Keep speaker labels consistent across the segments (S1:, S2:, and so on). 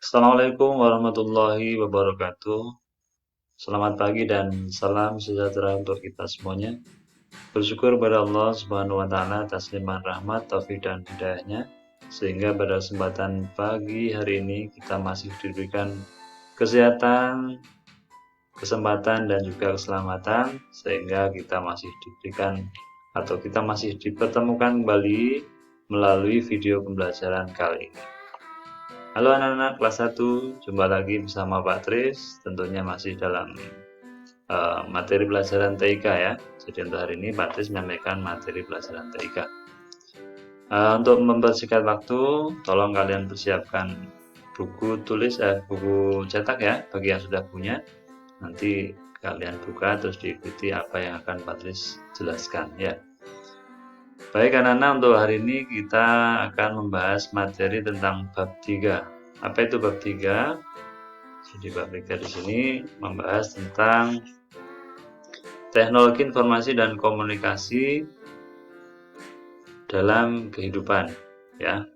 S1: Assalamualaikum warahmatullahi wabarakatuh. Selamat pagi dan salam sejahtera untuk kita semuanya. Bersyukur pada Allah Subhanahu wa taala atas limpahan rahmat, taufik dan hidayahnya, sehingga pada kesempatan pagi hari ini kita masih diberikan kesehatan, kesempatan dan juga keselamatan, sehingga kita masih diberikan atau kita masih dipertemukan kembali melalui video pembelajaran kali ini. Halo anak-anak kelas 1, jumpa lagi bersama Pak Tris, tentunya masih dalam materi pelajaran TIK ya. Jadi untuk hari ini Pak Tris menyampaikan materi pelajaran TIK. Untuk mempersingkat waktu, tolong kalian persiapkan buku buku cetak ya, bagi yang sudah punya. Nanti kalian buka terus diikuti apa yang akan Pak Tris jelaskan ya. Baik anak-anak, untuk hari ini kita akan membahas materi tentang bab 3. Apa itu bab 3? Jadi bab 3 di sini membahas tentang teknologi informasi dan komunikasi dalam kehidupan ya.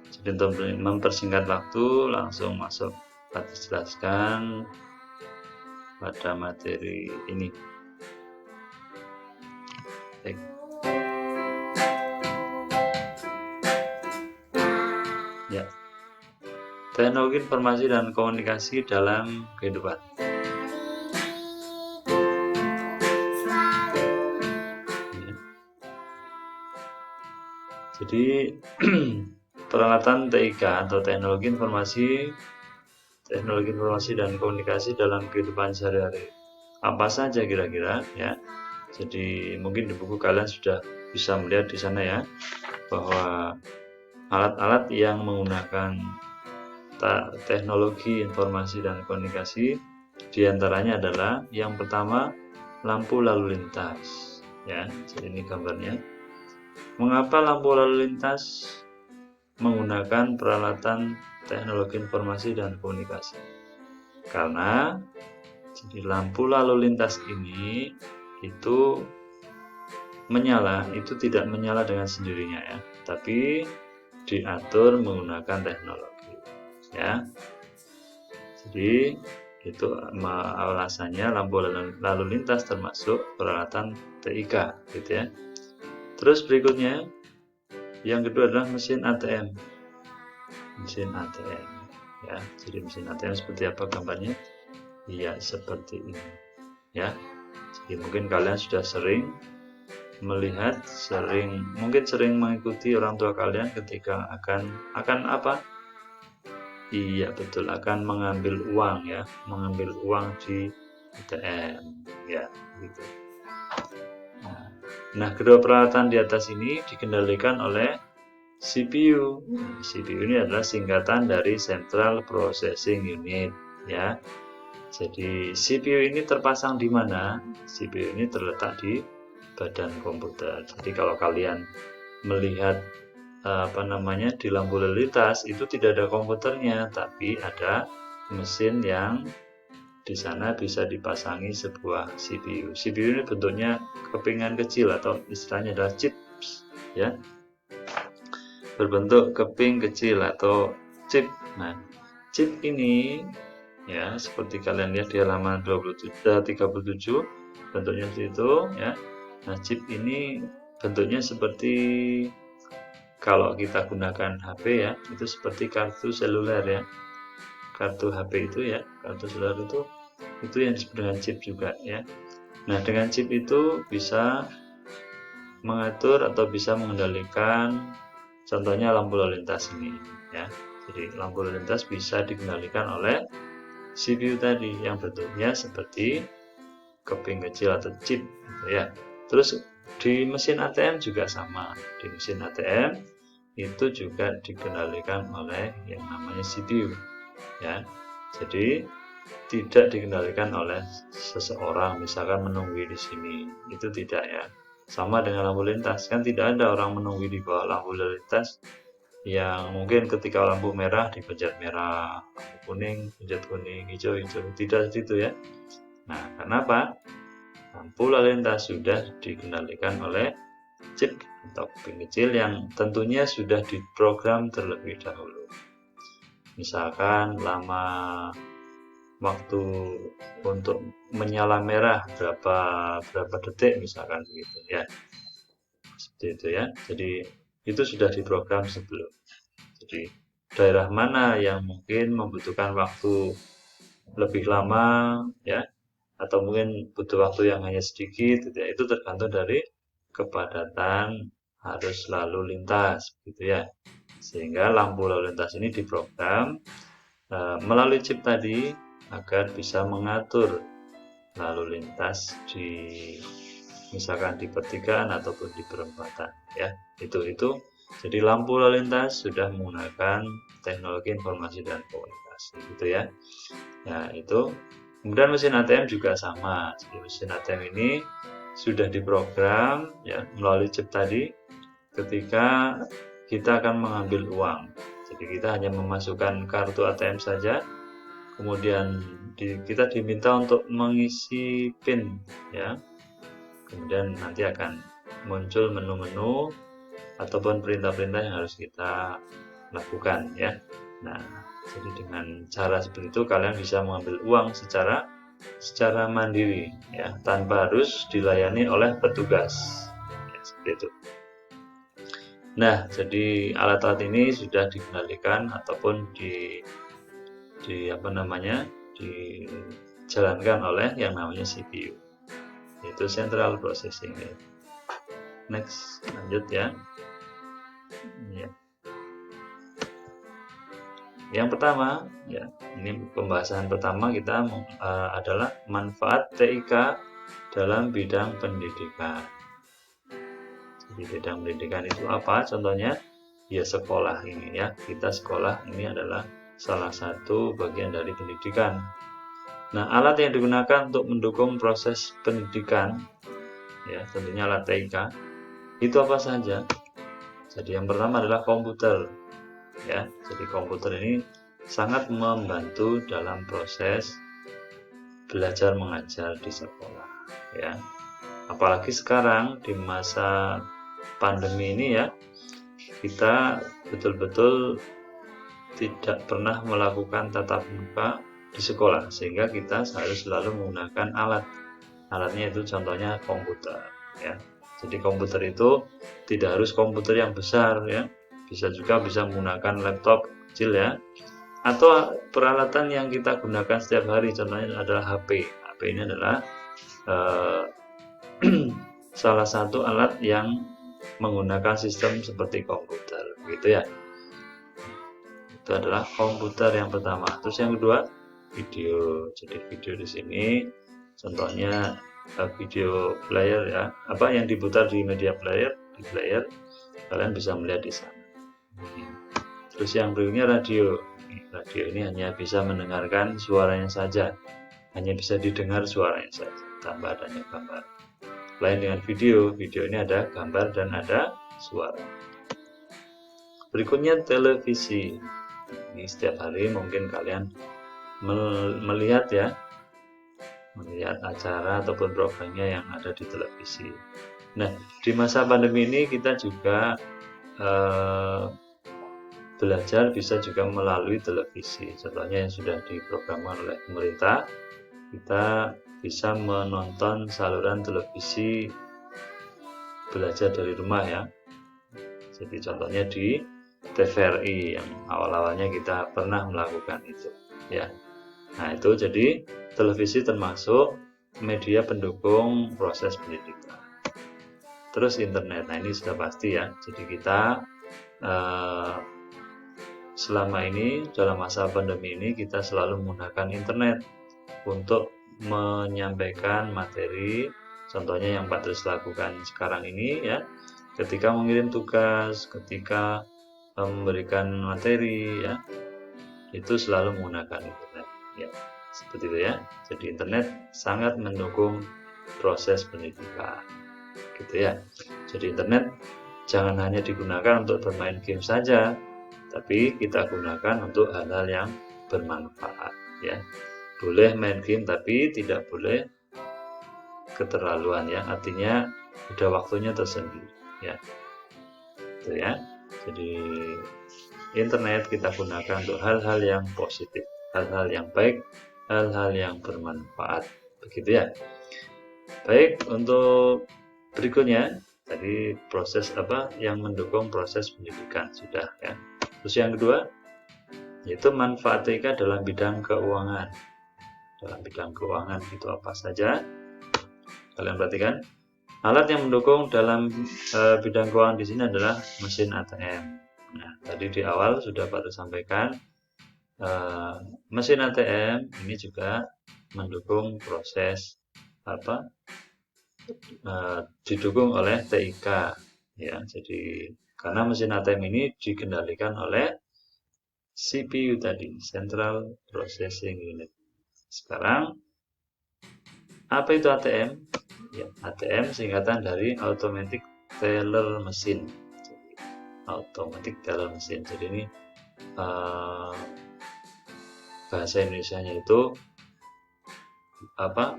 S1: Jadi untuk mempersingkat waktu, langsung masuk kita jelaskan pada materi ini. Baik. Ya. Teknologi informasi dan komunikasi dalam kehidupan. Jadi peralatan TIK atau teknologi informasi dan komunikasi dalam kehidupan sehari-hari. Apa saja kira-kira ya. Jadi mungkin di buku kalian sudah bisa melihat di sana ya, bahwa alat-alat yang menggunakan teknologi informasi dan komunikasi diantaranya adalah yang pertama lampu lalu lintas ya. Jadi ini gambarnya. Mengapa lampu lalu lintas menggunakan peralatan teknologi informasi dan komunikasi? Karena jadi lampu lalu lintas ini itu menyala, itu tidak menyala dengan sendirinya ya, tapi diatur menggunakan teknologi ya. Jadi itu alasannya lampu lalu lintas termasuk peralatan TIK gitu ya. Terus berikutnya yang kedua adalah mesin ATM. Mesin ATM ya. Jadi mesin ATM seperti apa gambarnya? Iya, seperti ini ya. Jadi mungkin kalian sudah sering melihat, mungkin sering mengikuti orang tua kalian ketika akan apa? Iya betul, akan mengambil uang ya, mengambil uang di ATM ya gitu. Nah, kedua peralatan di atas ini dikendalikan oleh CPU. CPU ini adalah singkatan dari Central Processing Unit ya. Jadi CPU ini terpasang di mana? CPU ini terletak di badan komputer. Jadi kalau kalian melihat di lampu lalu lintas itu tidak ada komputernya, tapi ada mesin yang di sana bisa dipasangi sebuah CPU. CPU ini bentuknya kepingan kecil atau istilahnya adalah chips ya. Berbentuk keping kecil atau chip. Nah, chip ini ya seperti kalian lihat di halaman 37 bentuknya seperti itu ya. Nah, chip ini bentuknya seperti kalau kita gunakan HP ya, itu seperti kartu seluler ya. Kartu HP itu ya, kartu seluler itu yang disebut dengan chip juga ya. Nah, dengan chip itu bisa mengatur atau bisa mengendalikan contohnya lampu lalu lintas ini ya. Jadi lampu lalu lintas bisa dikendalikan oleh CPU tadi yang bentuknya seperti keping kecil atau chip gitu ya. Terus di mesin ATM juga sama. Di mesin ATM itu juga dikendalikan oleh yang namanya CPU ya. Jadi tidak dikendalikan oleh seseorang, misalkan menunggu di sini, itu tidak ya. Sama dengan lampu lintas, kan tidak ada orang menunggu di bawah lampu lintas yang mungkin ketika lampu merah dipencet merah, lampu kuning pencet kuning, hijau hijau, tidak gitu ya. Nah, kenapa? Lampu lalu lintas sudah dikendalikan oleh chip atau keping kecil yang tentunya sudah diprogram terlebih dahulu. misalkan lama waktu untuk menyala merah berapa detik misalkan begitu ya, seperti itu ya. Jadi itu sudah diprogram sebelum. Jadi daerah mana yang mungkin membutuhkan waktu lebih lama ya, atau mungkin butuh waktu yang hanya sedikit gitu ya, itu tergantung dari kepadatan arus lalu lintas gitu ya. Sehingga lampu lalu lintas ini diprogram melalui chip tadi agar bisa mengatur lalu lintas di misalkan di pertigaan ataupun di perempatan ya. Itu jadi lampu lalu lintas sudah menggunakan teknologi informasi dan komunikasi gitu ya. Nah, itu kemudian mesin ATM juga sama. Jadi mesin ATM ini sudah diprogram ya melalui chip tadi ketika kita akan mengambil uang. Jadi kita hanya memasukkan kartu ATM saja, kemudian kita diminta untuk mengisi PIN ya. Kemudian nanti akan muncul menu-menu ataupun perintah-perintah yang harus kita lakukan ya. Nah, jadi dengan cara seperti itu kalian bisa mengambil uang secara mandiri ya, tanpa harus dilayani oleh petugas. Ya, seperti itu. Nah, jadi alat-alat ini sudah dikendalikan ataupun dijalankan oleh yang namanya CPU, yaitu Central Processing Unit. Next, lanjut ya. Ya. Yang pertama, ya, ini pembahasan pertama kita adalah manfaat TIK dalam bidang pendidikan. Jadi bidang pendidikan itu apa? Contohnya, ya sekolah ini ya. Kita sekolah ini adalah salah satu bagian dari pendidikan. Nah, alat yang digunakan untuk mendukung proses pendidikan, ya tentunya alat TIK, itu apa saja? Jadi yang pertama adalah komputer. Ya, jadi komputer ini sangat membantu dalam proses belajar mengajar di sekolah ya. Apalagi sekarang di masa pandemi ini ya, kita betul-betul tidak pernah melakukan tatap muka di sekolah, sehingga kita harus selalu menggunakan alatnya itu contohnya komputer ya. Jadi komputer itu tidak harus komputer yang besar ya, bisa menggunakan laptop kecil ya, atau peralatan yang kita gunakan setiap hari, contohnya adalah HP. HP ini adalah salah satu alat yang menggunakan sistem seperti komputer gitu ya. Itu adalah komputer yang pertama. Terus yang kedua, video. Jadi video di sini contohnya video player ya, apa yang diputar di media player, di player kalian bisa melihat di sana. Terus yang berikutnya radio. Radio ini hanya bisa mendengarkan suaranya saja, hanya bisa didengar suaranya saja tanpa adanya gambar. Lain dengan video, video ini ada gambar dan ada suara. Berikutnya televisi. Ini setiap hari mungkin kalian melihat ya, melihat acara ataupun programnya yang ada di televisi. Nah, di masa pandemi ini kita juga belajar bisa juga melalui televisi. Contohnya yang sudah diprogramkan oleh pemerintah, kita bisa menonton saluran televisi belajar dari rumah ya. Jadi contohnya di TVRI yang awal-awalnya kita pernah melakukan itu ya. Nah, itu jadi televisi termasuk media pendukung proses pendidikan. Terus internet. Nah, ini sudah pasti ya. Jadi kita selama ini dalam masa pandemi ini kita selalu menggunakan internet untuk menyampaikan materi, contohnya yang Pak Tris lakukan sekarang ini ya, ketika mengirim tugas, ketika memberikan materi ya, itu selalu menggunakan internet ya, seperti itu ya. Jadi internet sangat mendukung proses pendidikan gitu ya. Jadi internet jangan hanya digunakan untuk bermain game saja, tapi kita gunakan untuk hal-hal yang bermanfaat ya. Boleh main game tapi tidak boleh keterlaluan ya, artinya ada waktunya tersendiri ya. Itu ya. Jadi internet kita gunakan untuk hal-hal yang positif, hal-hal yang baik, hal-hal yang bermanfaat, begitu ya. Baik, untuk berikutnya tadi proses apa yang mendukung proses pendidikan sudah ya. Terus yang kedua yaitu manfaat TIK dalam bidang keuangan. Dalam bidang keuangan itu apa saja? Kalian perhatikan. Alat yang mendukung dalam bidang keuangan di sini adalah mesin ATM. Nah, tadi di awal sudah Pak sampaikan, mesin ATM ini juga mendukung proses apa? Didukung oleh TIK, ya. Jadi karena mesin ATM ini dikendalikan oleh CPU tadi, Central Processing Unit. Sekarang apa itu ATM? Ya, ATM singkatan dari Automatic Teller Machine. Jadi, Automatic Teller Machine. Jadi ini bahasa Indonesianya itu apa?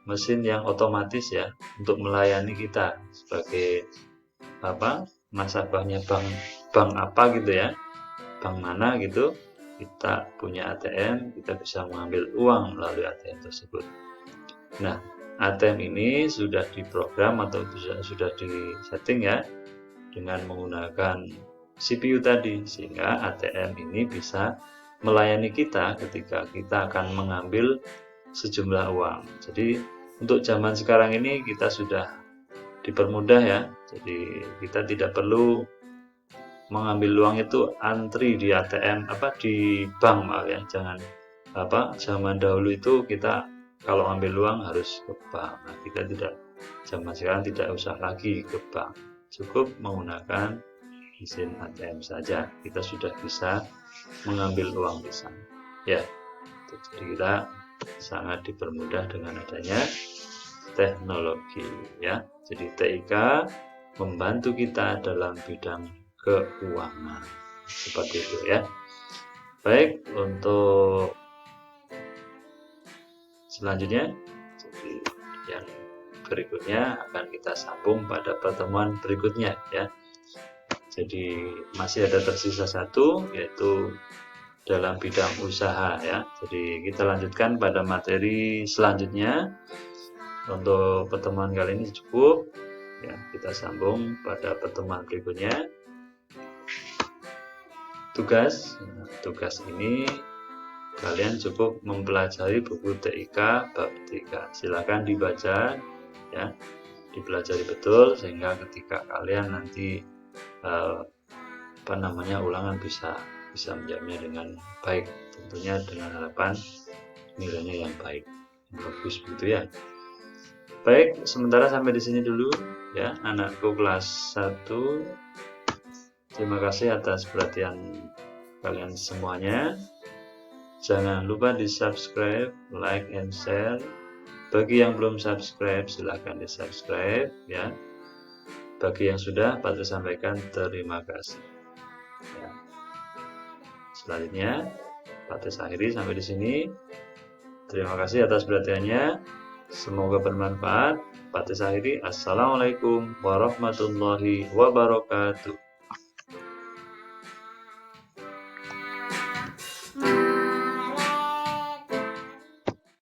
S1: Mesin yang otomatis ya untuk melayani kita sebagai apa? Nasabahnya bank apa gitu ya. Bank mana gitu. Kita punya ATM, kita bisa mengambil uang melalui ATM tersebut. Nah, ATM ini sudah diprogram atau sudah disetting ya dengan menggunakan CPU tadi, sehingga ATM ini bisa melayani kita ketika kita akan mengambil sejumlah uang. Jadi untuk zaman sekarang ini kita sudah dipermudah ya, jadi kita tidak perlu mengambil uang itu antri di ATM di bank, maaf ya, jangan zaman dahulu itu kita kalau ambil uang harus ke bank. Nah, kita tidak, zaman sekarang tidak usah lagi ke bank, cukup menggunakan mesin ATM saja kita sudah bisa mengambil uang di sana ya. Jadi kita sangat dipermudah dengan adanya teknologi ya. Jadi TIK membantu kita dalam bidang keuangan seperti itu ya. Baik, untuk selanjutnya, jadi yang berikutnya akan kita sambung pada pertemuan berikutnya ya. Jadi masih ada tersisa satu, yaitu dalam bidang usaha ya. Jadi kita lanjutkan pada materi selanjutnya. Untuk pertemuan kali ini cukup ya, kita sambung pada pertemuan berikutnya. Tugas ini kalian cukup mempelajari buku TIK bab 3. Silakan dibaca ya, dipelajari betul sehingga ketika kalian nanti ulangan bisa menjawabnya dengan baik, tentunya dengan harapan nilainya yang baik, yang bagus begitu ya. Baik, sementara sampai di sini dulu ya anakku kelas 1. Terima kasih atas perhatian kalian semuanya. Jangan lupa di subscribe, like, and share. Bagi yang belum subscribe, silahkan di subscribe ya. Bagi yang sudah, Pak sampaikan terima kasih ya. Selanjutnya Pak akhiri sampai di sini. Terima kasih atas perhatiannya, semoga bermanfaat. Pak akhiri, assalamualaikum warahmatullahi wabarakatuh.